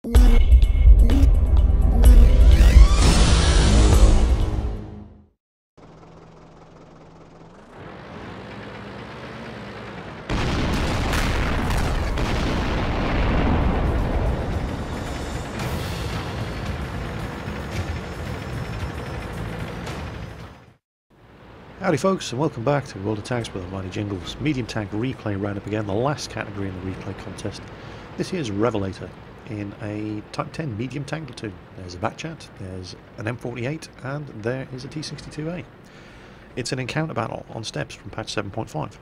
Howdy folks, and welcome back to World of Tanks with Mighty Jingles. Medium tank replay roundup again, the last category in the replay contest. This here's Revelator in a Type 10 medium tank platoon. There's a Batchat, there's an M48, and there is a T62A. It's an encounter battle on steps from patch 7.5.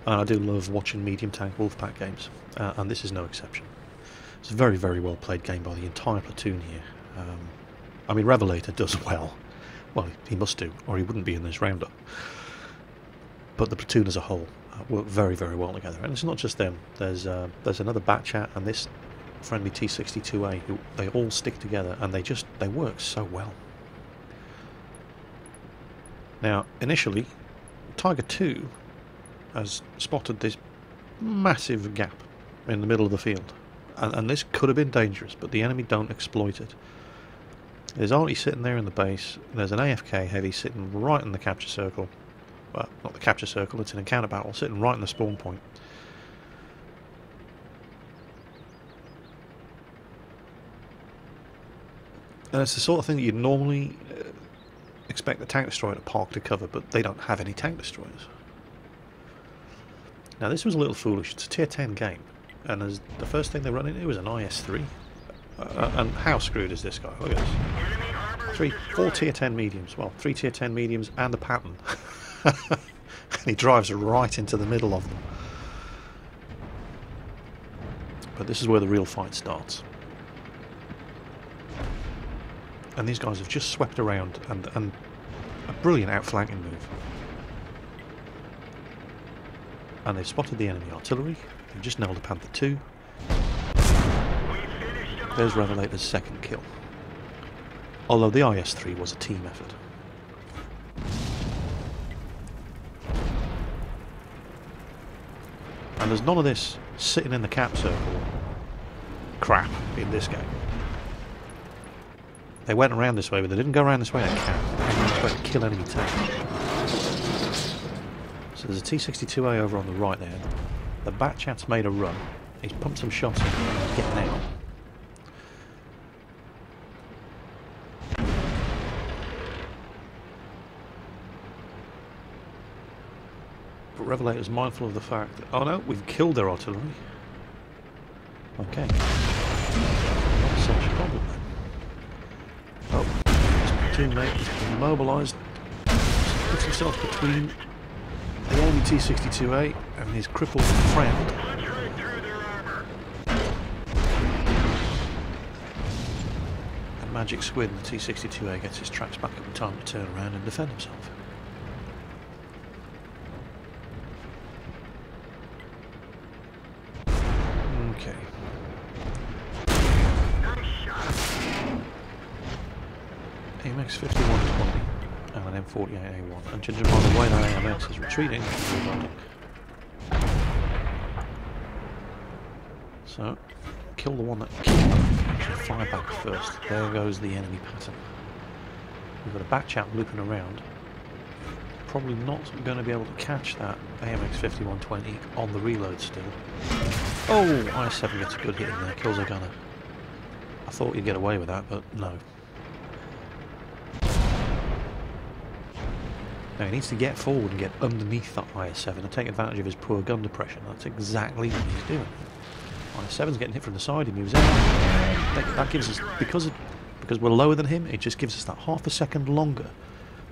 And I do love watching medium tank Wolfpack games, and this is no exception. It's a very, very well played game by the entire platoon here. I mean, Revelator does well. Well, he must do, or he wouldn't be in this roundup. But the platoon as a whole work very, very well together. And it's not just them. There's another Batchat and this friendly T62A who they all stick together and they work so well. Now, initially, Tiger 2 has spotted this massive gap in the middle of the field, and this could have been dangerous, but the enemy don't exploit it. There's Artie sitting there in the base, there's an AFK heavy sitting right in the capture circle. Well, not the capture circle, it's an encounter battle, sitting right in the spawn point. And it's the sort of thing that you'd normally expect the tank destroyer to park to cover, but they don't have any tank destroyers. Now this was a little foolish, it's a tier 10 game, and as the first thing they run into was an IS-3. And how screwed is this guy? Look at this. 4 tier 10 mediums. Well, 3 tier 10 mediums and a Patton. And he drives right into the middle of them. But this is where the real fight starts. And these guys have just swept around and a brilliant outflanking move. And they've spotted the enemy artillery. They've just nailed a Panther 2. There's Revelator's second kill. Although the IS-3 was a team effort. And there's none of this sitting in the cap circle crap in this game. They went around this way, but they didn't go around this way in a cap. They went around this way to kill enemy tanks. So there's a T62A over on the right there. The Batchat's made a run. He's pumped some shots in and he's getting out. But Revelator's mindful of the fact that, oh no, we've killed their artillery. Okay. Not such a problem then. Oh, his platoon mate has been mobilised. Puts himself between the enemy T62A and his crippled friend. And Magic Squid, the T62A, gets his tracks back up in time to turn around and defend himself. Okay. AMX 5120 and an M48A1. And judging by the way that AMX is retreating, so kill the one that killed him. Should fire back first. There goes the enemy pattern. We've got a Batchat looping around. Probably not going to be able to catch that AMX 5120 on the reload still. Oh, IS-7 gets a good hit in there, kills a gunner. I thought he'd get away with that, but no. Now he needs to get forward and get underneath that IS-7 and take advantage of his poor gun depression. That's exactly what he's doing. IS-7's getting hit from the side, he moves out. That gives us, because we're lower than him, it just gives us that half a second longer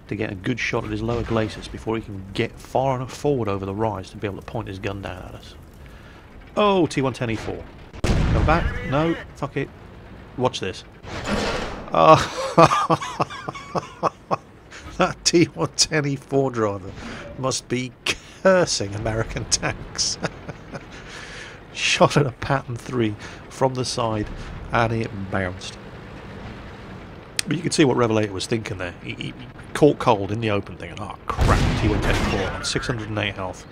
to get a good shot at his lower glacis before he can get far enough forward over the rise to be able to point his gun down at us. Oh, T110E4. Go back. No, fuck it. Watch this. Oh, that T110E4 driver must be cursing American tanks. Shot at a Patton 3 from the side and it bounced. But you can see what Revelator was thinking there. He caught cold in the open thinking, oh crap, T110E4 on 608 health.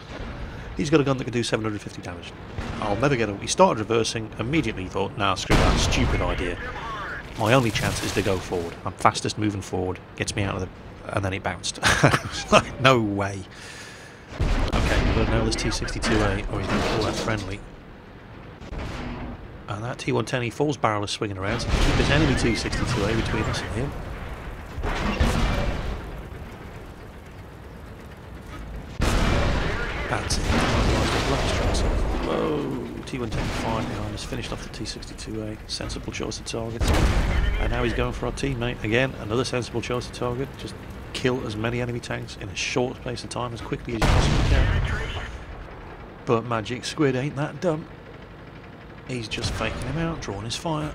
He's got a gun that can do 750 damage. I'll never get away. He started reversing, immediately thought, nah, screw that, stupid idea. My only chance is to go forward. I'm fastest moving forward, gets me out of the... and then he bounced. Like, no way. Okay, we've got to nail this T62A, or he's going to pull that friendly. And that T110E falls barrel is swinging around, so keep his enemy T62A between us and him. That's it. Whoa, T110 fine behind us, finished off the T62A. Sensible choice of targets. And now he's going for our teammate. Again, another sensible choice of target. Just kill as many enemy tanks in a short space of time as quickly as you possibly can. But Magic Squid ain't that dumb. He's just faking him out, drawing his fire.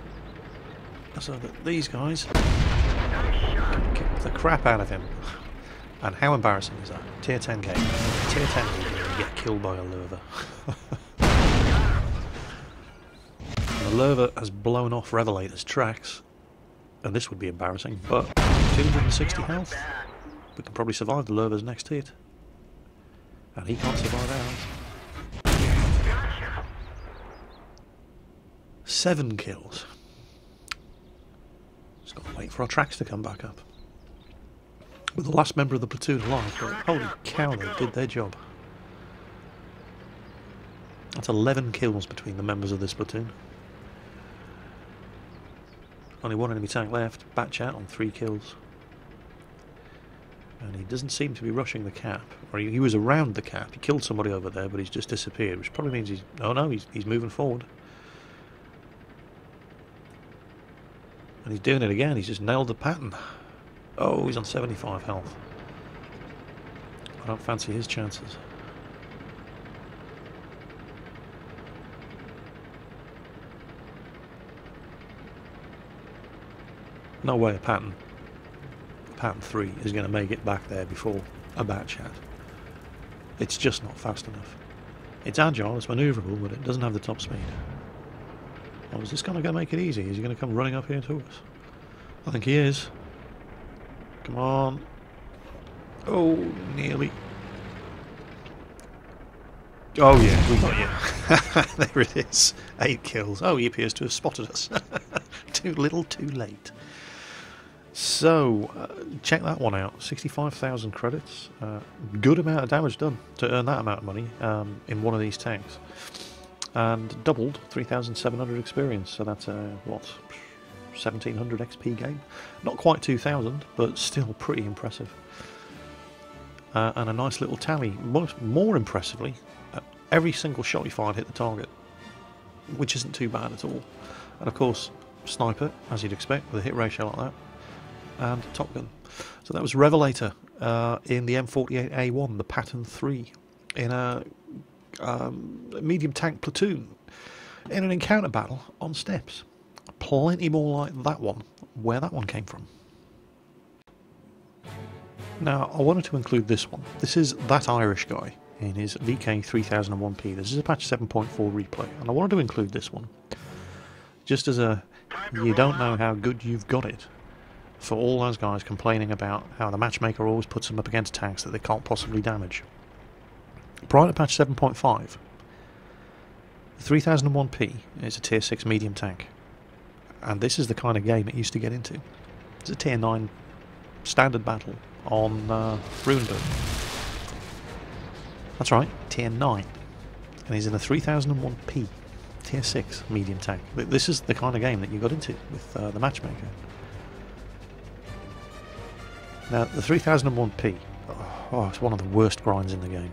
So that these guys can kick the crap out of him. And how embarrassing is that? Tier 10 game. Tier 10 game, you get killed by a lurver. The lurver has blown off Revelator's tracks. And this would be embarrassing, but 260 health. We can probably survive the lurver's next hit. And he can't survive ours. 7 kills. Just got to wait for our tracks to come back up. With the last member of the platoon alive, but holy cow, they did their job. That's 11 kills between the members of this platoon. Only one enemy tank left, Batchat on 3 kills. And he doesn't seem to be rushing the cap. Or he was around the cap, he killed somebody over there, but he's just disappeared, which probably means he's... oh no, he's moving forward. And he's doing it again, he's just nailed the pattern. Oh, he's on 75 health. I don't fancy his chances. No way a Patton 3 is going to make it back there before a Batchat. It's just not fast enough. It's agile, it's manoeuvrable, but it doesn't have the top speed. Oh, is this guy going to make it easy? Is he going to come running up here to us? I think he is. Come on. Oh, nearly. Oh yeah, we got you. There it is. 8 kills. Oh, he appears to have spotted us. Too little, too late. So, check that one out. 65,000 credits. Good amount of damage done to earn that amount of money in one of these tanks. And doubled 3,700 experience. So that's what? 1,700 XP gain. Not quite 2,000, but still pretty impressive. And a nice little tally. More impressively, every single shot he fired hit the target, which isn't too bad at all. And of course, sniper, as you'd expect, with a hit ratio like that. And Top Gun. So that was Revelator in the M48A1, the Patton 3, in a medium tank platoon, in an encounter battle on steps. Plenty more like that one, where that one came from. Now, I wanted to include this one. This is that Irish guy in his VK3001P. This is a patch 7.4 replay, and I wanted to include this one just as a you don't know how good you've got it for all those guys complaining about how the matchmaker always puts them up against tanks that they can't possibly damage. Prior to patch 7.5, the 3001P is a tier 6 medium tank, and this is the kind of game it used to get into. It's a tier 9 standard battle on Ruinberg. That's right, tier 9, and he's in a 3001P tier 6 medium tank. This is the kind of game that you got into with the matchmaker. Now, the 3001P, it's one of the worst grinds in the game.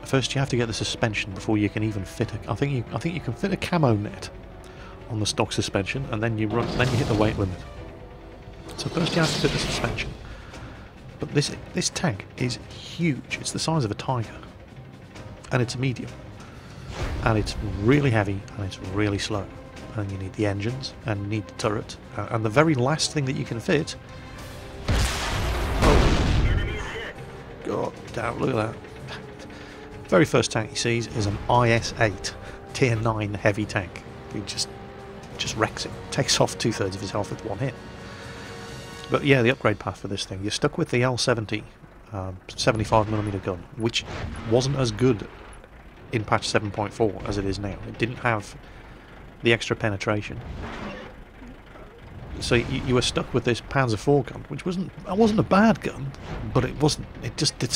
First, you have to get the suspension before you can even fit a... I think you can fit a camo net on the stock suspension, and then you hit the weight limit. So first you have to fit the suspension. But this tank is huge. It's the size of a tiger, and it's a medium, and it's really heavy, and it's really slow. And you need the engines, and you need the turret, and the very last thing that you can fit... God damn, look at that. Very first tank he sees is an IS-8 tier 9 heavy tank. He just wrecks it. Takes off 2/3 of his health with one hit. But yeah, the upgrade path for this thing. You're stuck with the L70 75mm gun, which wasn't as good in patch 7.4 as it is now. It didn't have the extra penetration. So you were stuck with this Panzer IV gun, which wasn't a bad gun, but it wasn't. It just did.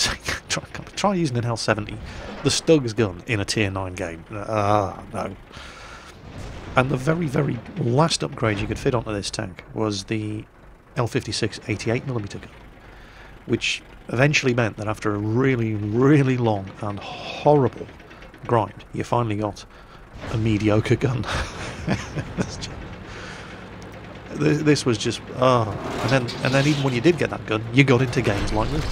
Try using an L70, the Stugs gun in a tier 9 game. No. And the very last upgrade you could fit onto this tank was the L56 88mm gun, which eventually meant that after a really long and horrible grind, you finally got a mediocre gun. This was just and then even when you did get that gun, you got into games like this.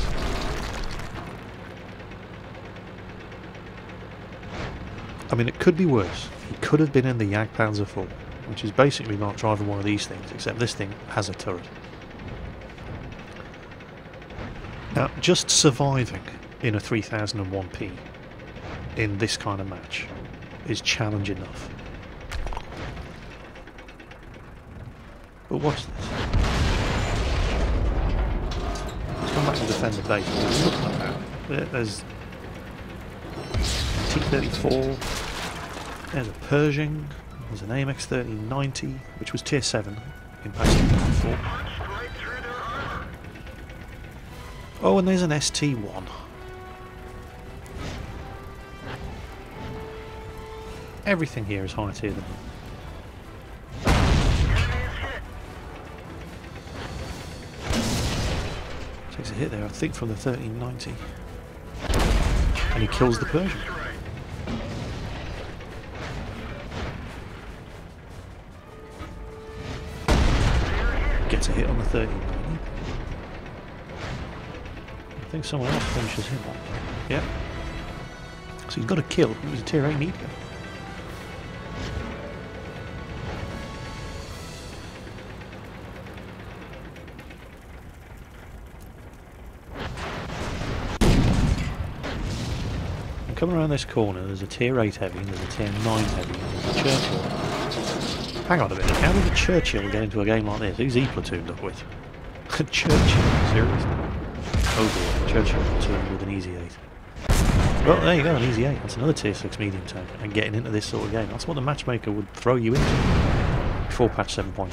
I mean, it could be worse. He could have been in the Jagdpanzer IV, which is basically like driving one of these things, except this thing has a turret. Now, just surviving in a 3001p in this kind of match is challenge enough. But watch this. Let's come back and defend the base. Look at that. There's T-34, there's a Pershing, there's an AMX 3090, which was tier 7 in patch 7.4. Oh, and there's an ST1. Everything here is higher tier than that. Takes a hit there, I think, from the 1390. And he kills the Persian. Gets a hit on the 1390. I think someone else finishes him. Yeah. So he's got a kill. He was a tier 8 meteor. Coming around this corner, there's a tier 8 heavy, and there's a tier 9 heavy, and there's a Churchill. Hang on a minute, how did a Churchill get into a game like this? Who's he platooned up with? A Churchill? Seriously? Oh dear, Churchill platooned with an easy 8. Well, there you go, an easy 8. That's another tier 6 medium tank, and getting into this sort of game. That's what the matchmaker would throw you into before patch 7.1.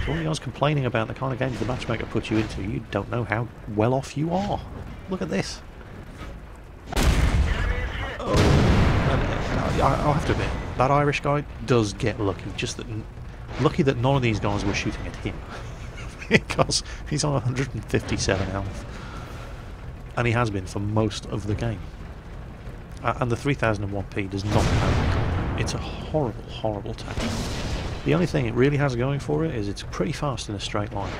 So all you guys complaining about the kind of games the matchmaker puts you into, you don't know how well off you are. Look at this. I'll have to admit, that Irish guy does get lucky. Just that, lucky that none of these guys were shooting at him, because he's on 157 health, and he has been for most of the game. And the 3001p does not have that. It's a horrible tank. The only thing it really has going for it is it's pretty fast in a straight line,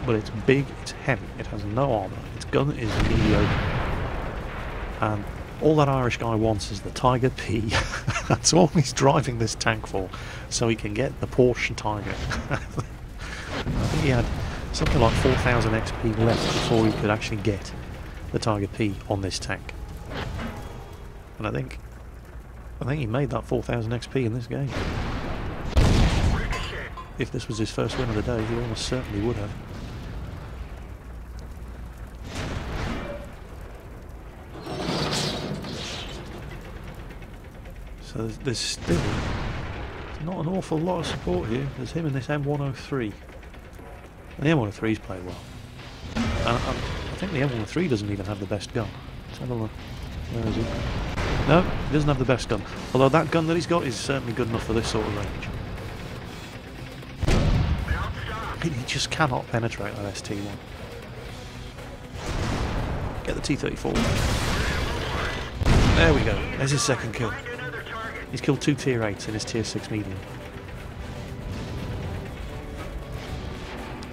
but it's big, it's heavy, it has no armour, its gun is mediocre, and all that Irish guy wants is the Tiger P. That's all he's driving this tank for, so he can get the Porsche Tiger. I think he had something like 4,000 XP left before he could actually get the Tiger P on this tank. And I think he made that 4,000 XP in this game. If this was his first win of the day, he almost certainly would have. So there's still not an awful lot of support here. There's him and this M103. And the M103's played well. I think the M103 doesn't even have the best gun. Let's have a look. Where is he? No, he doesn't have the best gun. Although that gun that he's got is certainly good enough for this sort of range. He just cannot penetrate that ST1. Get the T-34. There we go. There's his second kill. He's killed 2 tier 8s in his tier 6 medium.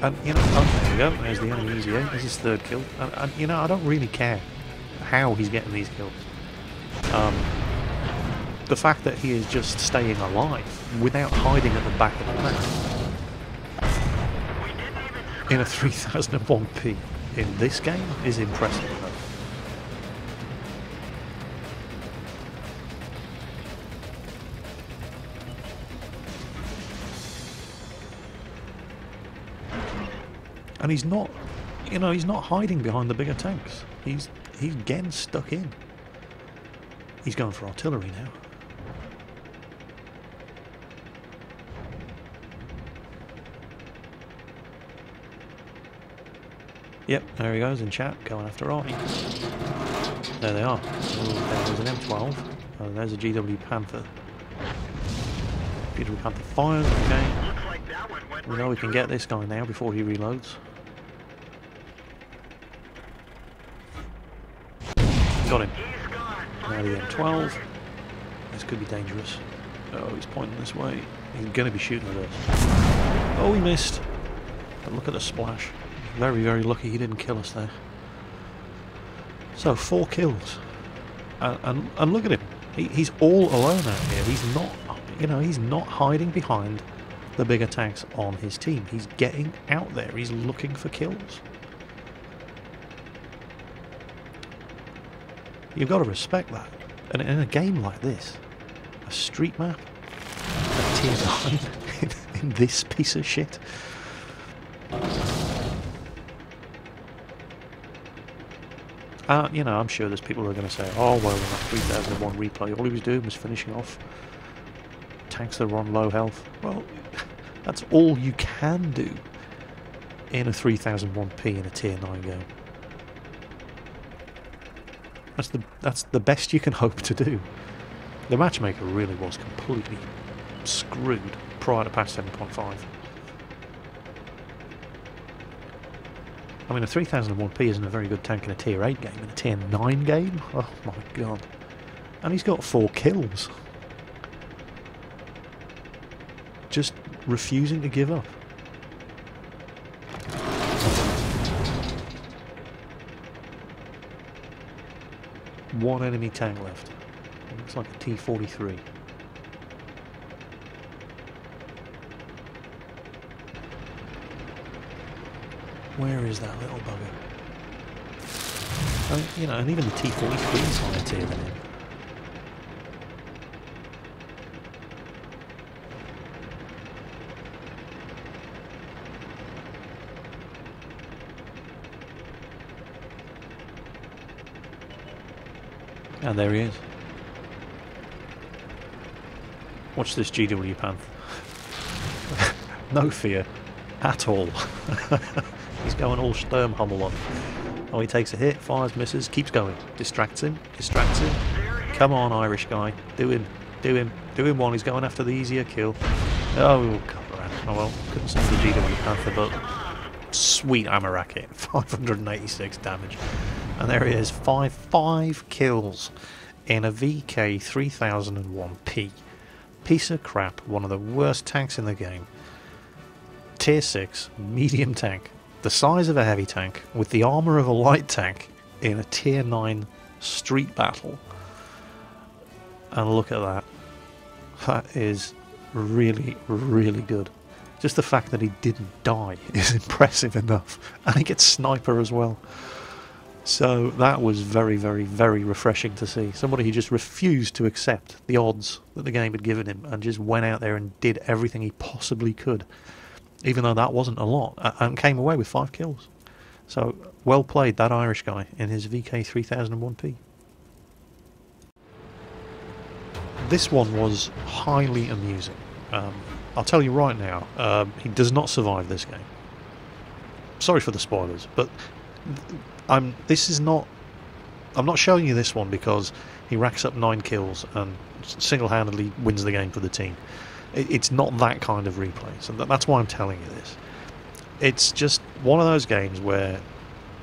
And, you know, oh, there we go, there's the enemy easy 8, there's his third kill. And, you know, I don't really care how he's getting these kills. The fact that he is just staying alive without hiding at the back of the map in a 3001p in this game is impressive enough. And he's not you know, he's not hiding behind the bigger tanks. He's getting stuck in. He's going for artillery now. Yep, there he goes in chat, going after Artie. There they are. There's an M12. There's a GW Panther. GW Panther fires, okay. We know we can get this guy now before he reloads. Got him. Now the M12. This could be dangerous. Oh, he's pointing this way. He's going to be shooting at us. Oh, he missed. But look at the splash. Very, very lucky he didn't kill us there. So 4 kills, and look at him. He's all alone out here. He's not, you know, he's not hiding behind the bigger tanks on his team. He's getting out there. He's looking for kills. You've got to respect that. And in a game like this, a street map, a tier 9 in this piece of shit. You know, I'm sure there's people who are going to say, oh, well, in that 3001 replay, all he was doing was finishing off tanks that were on low health. Well, that's all you can do in a 3001p in a tier 9 game. That's the best you can hope to do. The matchmaker really was completely screwed prior to patch 7.5. I mean, a 3001p isn't a very good tank in a tier 8 game. In a tier 9 game? Oh my god. And he's got 4 kills. Just refusing to give up. One enemy tank left. It looks like a T-43. Where is that little bugger? You know, and even the T-43 is higher tier than him. And there he is. Watch this GW Panther. No fear at all. He's going all Sturmhummel on. Oh, he takes a hit, fires, misses, keeps going. Distracts him, distracts him. Come on, Irish guy. Do him, do him, do him one. He's going after the easier kill. Oh, come around. Oh well, couldn't see the GW Panther, but sweet ammo racket. 586 damage. And there he is, 5 kills in a VK 3001p. Piece of crap, one of the worst tanks in the game. Tier 6, medium tank. The size of a heavy tank with the armour of a light tank in a tier 9 street battle. And look at that. That is really, really good. Just the fact that he didn't die is impressive enough. And he gets sniper as well. So that was very, very, very refreshing to see. Somebody who just refused to accept the odds that the game had given him and just went out there and did everything he possibly could. Even though that wasn't a lot, and came away with 5 kills. So, well played, that Irish guy, in his VK 3001p. This one was highly amusing. I'll tell you right now, he does not survive this game. Sorry for the spoilers, but I'm not showing you this one because he racks up 9 kills and single-handedly wins the game for the team. It's not that kind of replay, so that's why I'm telling you this. It's just one of those games where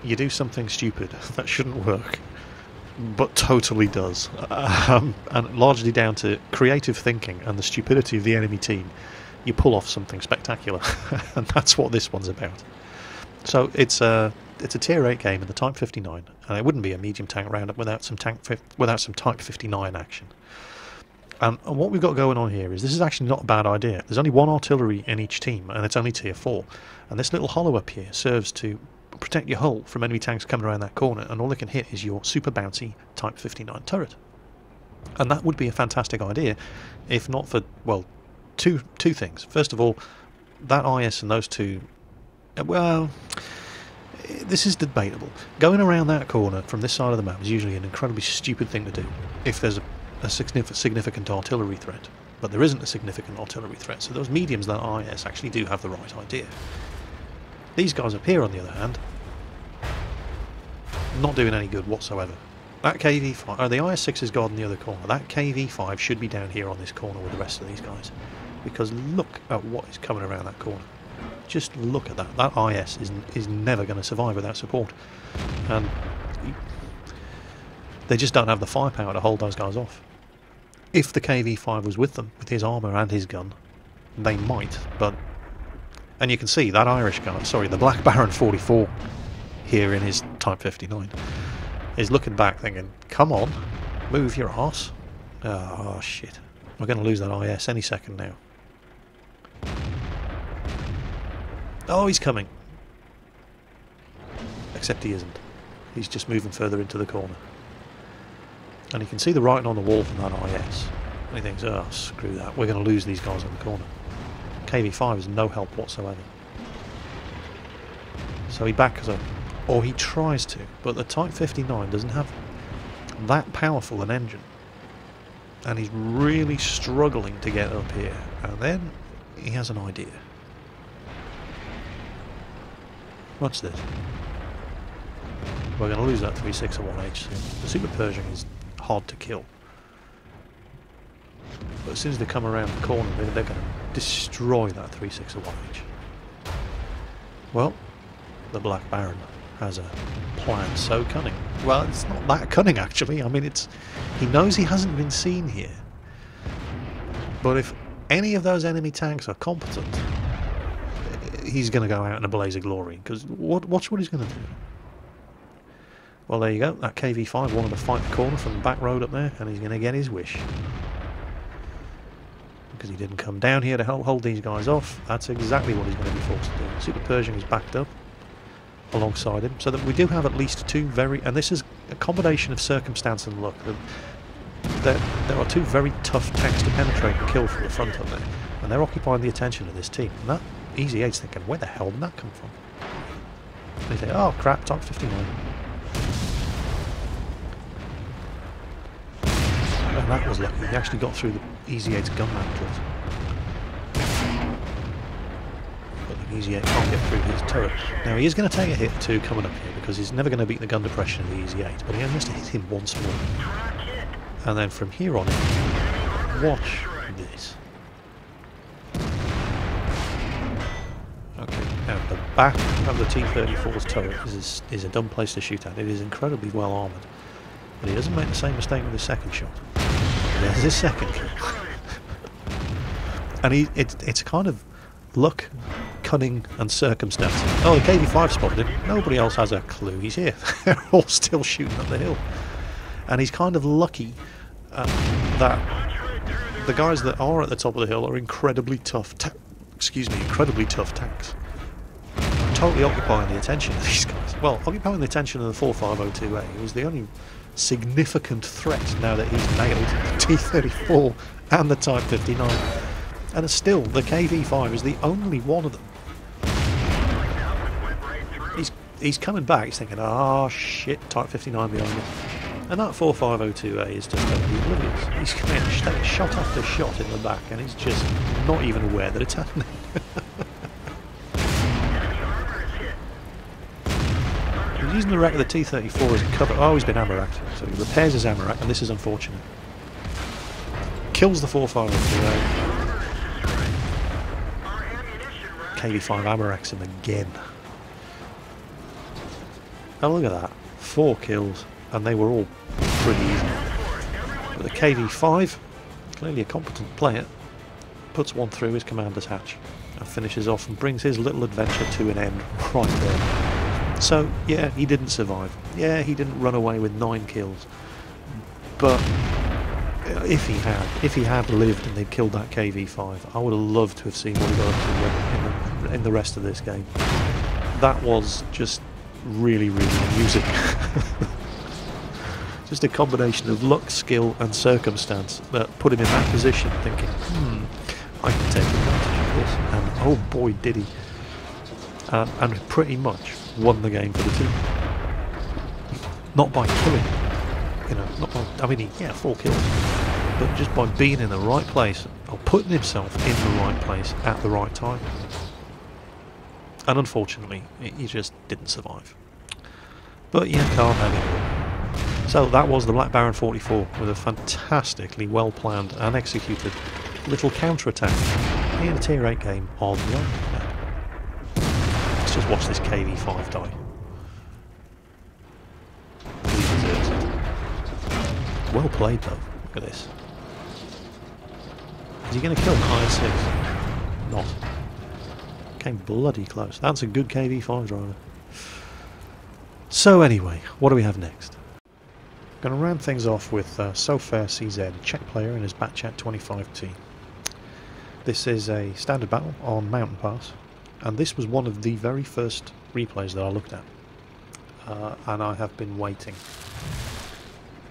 you do something stupid that shouldn't work, but totally does, and largely down to creative thinking and the stupidity of the enemy team, you pull off something spectacular, and that's what this one's about. So it's a tier 8 game in the Type 59, and it wouldn't be a medium tank roundup without some Type 59 action. And what we've got going on here is this is actually not a bad idea. There's only 1 artillery in each team, and it's only tier 4. And this little hollow up here serves to protect your hull from enemy tanks coming around that corner, and all they can hit is your super bouncy Type 59 turret. And that would be a fantastic idea, if not for, well, two things. First of all, that IS and those two, well, this is debatable. Going around that corner from this side of the map is usually an incredibly stupid thing to do if there's a significant artillery threat. But there isn't a significant artillery threat, so those mediums that IS actually do have the right idea. These guys up here, on the other hand, not doing any good whatsoever. That KV5, the IS-6 is guarding the other corner. That KV5 should be down here on this corner with the rest of these guys. Because look at what is coming around that corner. Just look at that. That IS is never going to survive without support. And they just don't have the firepower to hold those guys off. If the KV5 was with them, with his armour and his gun, they might, but... And you can see that Irish guy, sorry, the Black Baron 44 here in his Type 59 is looking back thinking, come on, move your arse. Oh, shit. We're going to lose that IS any second now. Oh, he's coming. Except he isn't. He's just moving further into the corner. And you can see the writing on the wall from that IS. And he thinks, oh, screw that, we're going to lose these guys on the corner. KV5 is no help whatsoever. So he backs up, or he tries to, but the Type 59 doesn't have that powerful an engine. And he's really struggling to get up here. And then he has an idea. Watch this. We're going to lose that 361H. The Super Pershing is hard to kill. But as soon as they come around the corner, they're going to destroy that 361H. Well, the Black Baron has a plan so cunning. Well, it's not that cunning actually. I mean, he knows he hasn't been seen here. But if any of those enemy tanks are competent, he's going to go out in a blaze of glory. Because watch what he's going to do. Well, there you go. That KV5 wanted to fight the corner from the back road up there, and he's going to get his wish. Because he didn't come down here to help hold these guys off. That's exactly what he's going to be forced to do. Super Pershing is backed up alongside him, so that we do have at least two very... And this is a combination of circumstance and luck. There are two very tough tanks to penetrate and kill from the front up there. And they're occupying the attention of this team. And that Easy 8's thinking, where the hell did that come from? And they say, oh crap, Type 59. And that was lucky. He actually got through the Easy 8's gun mantles. But the Easy 8 can't get through his turret. Now he is going to take a hit or two coming up here because he's never going to beat the gun depression of the Easy 8, but he only has to hit him once more. And then from here on in, watch this. Okay, now the back of the T-34's turret is a dumb place to shoot at. It is incredibly well armoured. But he doesn't make the same mistake with his second shot. There's his second kill. And it's kind of luck, cunning and circumstance. Oh, the KV5 spotted him. Nobody else has a clue he's here. They're all still shooting up the hill. And he's kind of lucky that the guys that are at the top of the hill are incredibly tough incredibly tough tanks. Totally occupying the attention of these guys. Well, occupying the attention of the 4502A. It was the only significant threat now that he's nailed the T-34 and the Type 59. And still, the KV5 is the only one of them. He's coming back, he's thinking, oh shit, Type 59 behind me. And that 4502A is just going to be oblivious. He's coming shot after shot in the back, and he's just not even aware that it's happening. He's using the wreck of the T-34 as a cover. Oh, he's been ammo-racked. So he repairs his ammo-rack, and this is unfortunate. Kills the 4502A. KV5 ammo-racks him again. Oh, look at that. 4 kills. And they were all pretty easy. But the KV5, clearly a competent player, puts one through his commander's hatch and finishes off and brings his little adventure to an end right there. So, yeah, he didn't survive. Yeah, he didn't run away with 9 kills. But if he had lived and they'd killed that KV5, I would have loved to have seen what he got up to in the rest of this game. That was just really, really amusing. Just a combination of luck, skill and circumstance that put him in that position thinking, I can take advantage of this. And oh boy did he. and pretty much won the game for the team. Not by killing, not by, I mean, yeah, 4 kills, but just by being in the right place, or putting himself in the right place at the right time. And unfortunately, he just didn't survive. But you can't have it all. So that was the Black Baron 44 with a fantastically well planned and executed little counter-attack in a tier 8 game on the Iron map. Let's just watch this KV5 die. He deserves it. Well played though, look at this. Is he going to kill the IS-6? Not. Came bloody close. That's a good KV5 driver. So anyway, what do we have next? I'm going to round things off with Sofair CZ, Czech player in his Batchat 25T. This is a standard battle on Mountain Pass, and this was one of the very first replays that I looked at. And I have been waiting,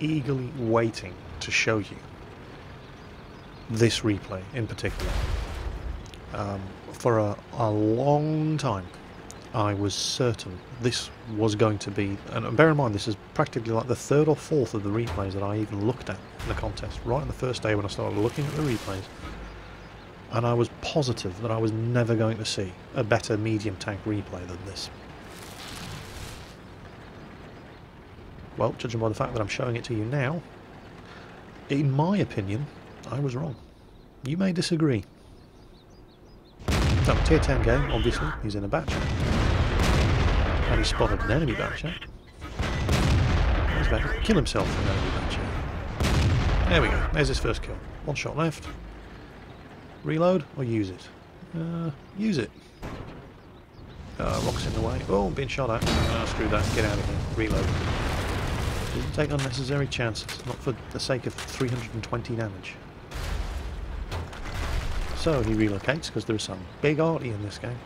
eagerly waiting to show you this replay in particular. For a long time I was certain this was going to be, and bear in mind this is practically like the 3rd or 4th of the replays that I even looked at in the contest, right on the first day when I started looking at the replays, and I was positive that I was never going to see a better medium tank replay than this. Well, judging by the fact that I'm showing it to you now, in my opinion, I was wrong. You may disagree. So, tier 10 game, obviously, he's in a Batchat. And he spotted an enemy Batchat. He's about to kill himself with an enemy Batchat. There we go, there's his first kill. 1 shot left. Reload or use it? Use it. Rock's in the way. Oh, being shot at. Screw that, get out of here. Reload. Didn't take unnecessary chances, not for the sake of 320 damage. So he relocates because there's some big arty in this game.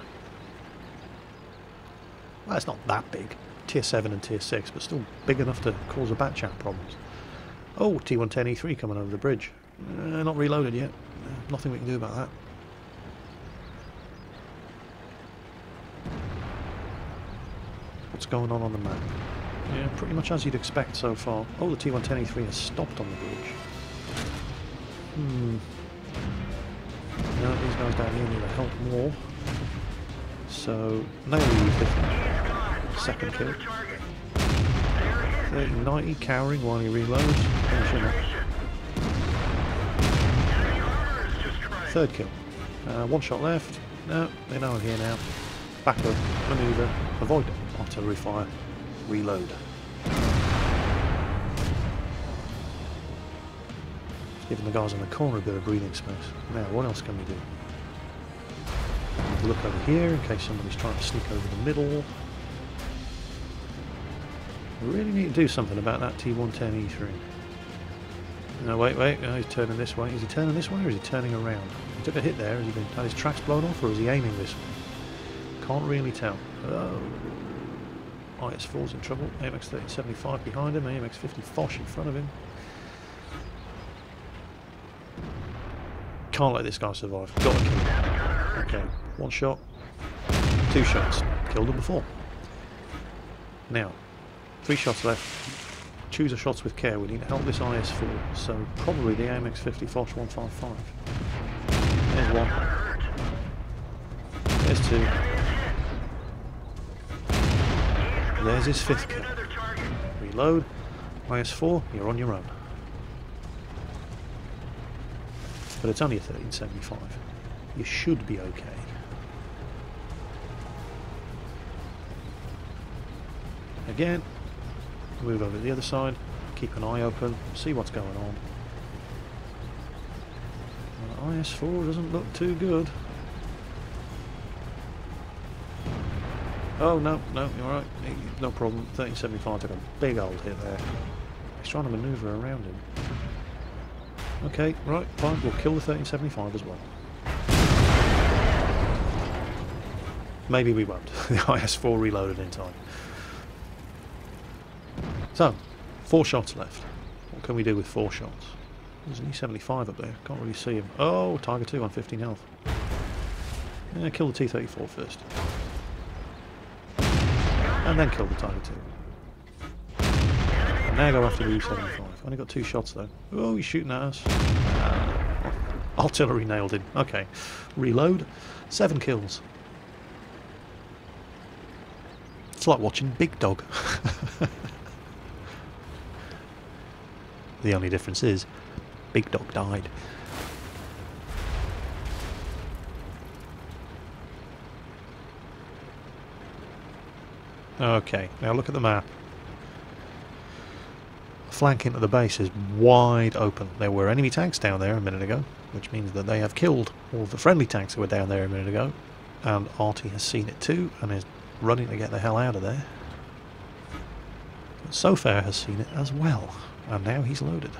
Well, it's not that big. Tier 7 and Tier 6, but still big enough to cause a Batchat problems. Oh, T110E3 coming over the bridge. Not reloaded yet. Nothing we can do about that. What's going on the map? Yeah, pretty much as you'd expect so far. Oh, the T110E3 has stopped on the bridge. No, these guys down here need a help more. So, nail you 50. Second kill. 3090 cowering while he reloads. Finishing up. Third kill. 1 shot left. No, they know I'm here now. Back up, manoeuvre, avoid artillery fire, reload. Giving the guys in the corner a bit of breathing space. Now, what else can we do? Look over here in case somebody's trying to sneak over the middle. We really need to do something about that T110E3. No, wait, oh, he's turning this way. Is he turning this way or is he turning around? He took a hit there. Has he had his tracks blown off or is he aiming this way? Can't really tell. Oh. IS4's in trouble. AMX 1375 behind him. AMX 50 Foch in front of him. Can't let this guy survive. Got to kill him. Okay, 1 shot. 2 shots. Killed him before. Now, 3 shots left. Choose the shots with care. We need to help this IS4. So probably the AMX 50 Foch 155. There's 1. There's 2. There's his 5th kill. Reload. IS4, you're on your own. But it's only a 1375. You should be okay. Again, move over to the other side, keep an eye open, see what's going on. IS4 doesn't look too good. Oh, no, you're right. No problem. 1375 took a big old hit there. He's trying to manoeuvre around him. Okay, right, fine. We'll kill the 1375 as well. Maybe we won't. The IS4 reloaded in time. So, 4 shots left. What can we do with 4 shots? There's an E75 up there. Can't really see him. Oh, Tiger 2 on 15 health. Yeah, kill the T-34 first. and then kill the Tiger 2. And now go after the U-75. Only got 2 shots though. Oh, he's shooting at us. Artillery nailed him. Okay. Reload. 7 kills. It's like watching Big Dog. The only difference is, Big Dog died. Okay, now look at the map. Flank into the base is wide open. There were enemy tanks down there a minute ago, which means that they have killed all the friendly tanks that were down there a minute ago. And Artie has seen it too, and is running to get the hell out of there. But Sofair has seen it as well, and now he's loaded.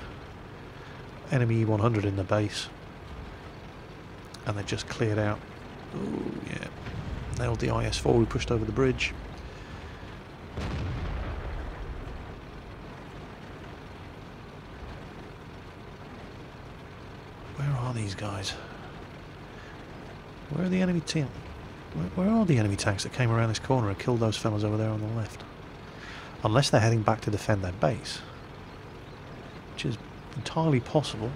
Enemy 100 in the base, and they just cleared out. Oh yeah, nailed the IS-4. We pushed over the bridge. Where are these guys? Where are the enemy team? Where are the enemy tanks that came around this corner and killed those fellas over there on the left? Unless they're heading back to defend their base, which is entirely possible.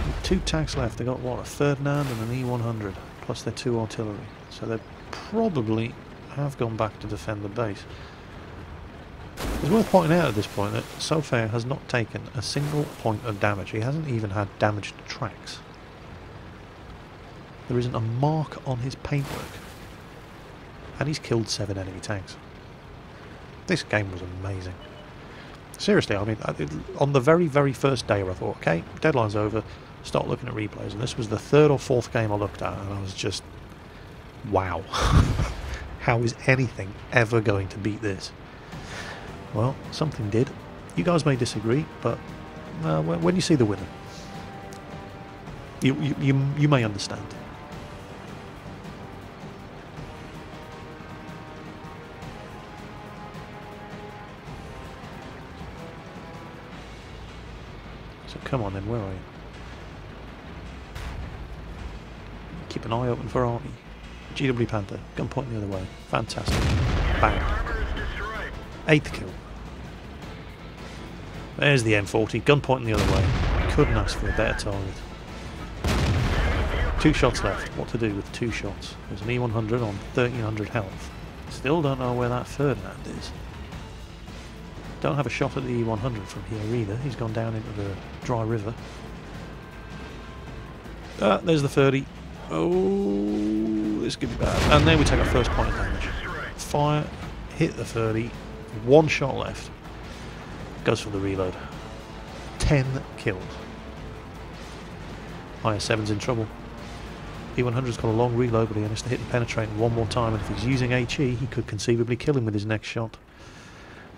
With 2 tanks left, they got what, a Ferdinand and an E100, plus their 2 artillery. So they probably have gone back to defend the base. It's worth pointing out at this point that Sofair has not taken a single point of damage. He hasn't even had damaged tracks. There isn't a mark on his paintwork. And he's killed 7 enemy tanks. This game was amazing. Seriously, I mean, on the very, very first day I thought, okay, deadline's over, start looking at replays. And this was the 3rd or 4th game I looked at, and I was just, wow. How is anything ever going to beat this? Well, something did. You guys may disagree, but when you see the winner, you may understand. So come on then, where are you? Keep an eye open for Artie. GW Panther, gun pointing the other way. Fantastic. Bang. 8th kill. There's the M40, gun pointing the other way. Couldn't ask for a better target. 2 shots left. What to do with 2 shots? There's an E100 on 1300 health. Still don't know where that Ferdinand is. Don't have a shot at the E100 from here either. He's gone down into the dry river. There's the 30. Oh, this could be bad. And then we take our first point of damage. Fire, hit the 30. 1 shot left. Goes for the reload. 10 kills. IS-7's in trouble. E100's got a long reload, but he has to hit the penetrating 1 more time, and if he's using HE, he could conceivably kill him with his next shot.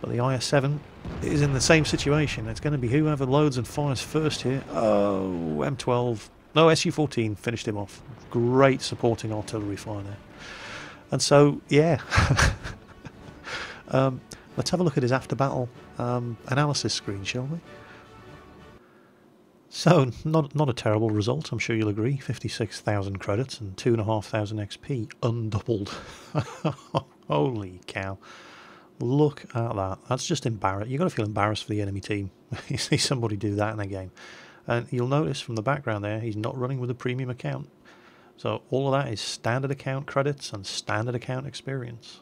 But the IS-7 is in the same situation. It's going to be whoever loads and fires first here. Oh, M12. No, Su-14 finished him off. Great supporting artillery fire there. And so, yeah. Let's have a look at his after-battle analysis screen, shall we? So, not a terrible result, I'm sure you'll agree. 56,000 credits and 2,500 XP, undoubled. Holy cow. Look at that. That's just embarrassing. You've got to feel embarrassed for the enemy team. You see somebody do that in a game. And you'll notice from the background there, he's not running with a premium account. So all of that is standard account credits and standard account experience.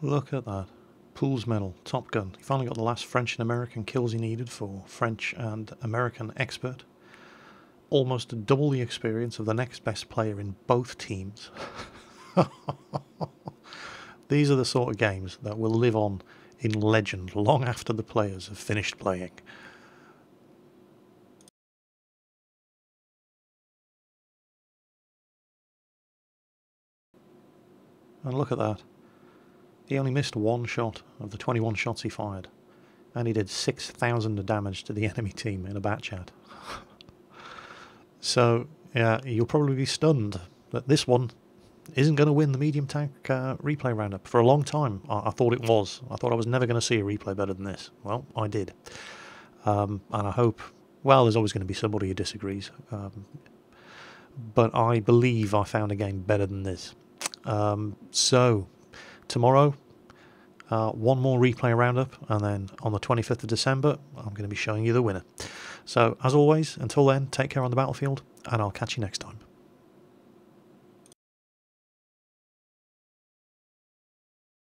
Look at that. Pool's medal, Top Gun. He finally got the last French and American kills he needed for French and American expert. Almost double the experience of the next best player in both teams. These are the sort of games that will live on in legend long after the players have finished playing. And look at that. He only missed 1 shot of the 21 shots he fired. And he did 6,000 damage to the enemy team in a Batchat. So, yeah, you'll probably be stunned that this one isn't going to win the medium tank replay roundup. For a long time, I thought it was. I thought I was never going to see a replay better than this. Well, I did. And I hope, well, there's always going to be somebody who disagrees. but I believe I found a game better than this. So tomorrow, one more replay roundup, and then on the 25th of December, I'm going to be showing you the winner. So as always, until then, take care on the battlefield, and I'll catch you next time.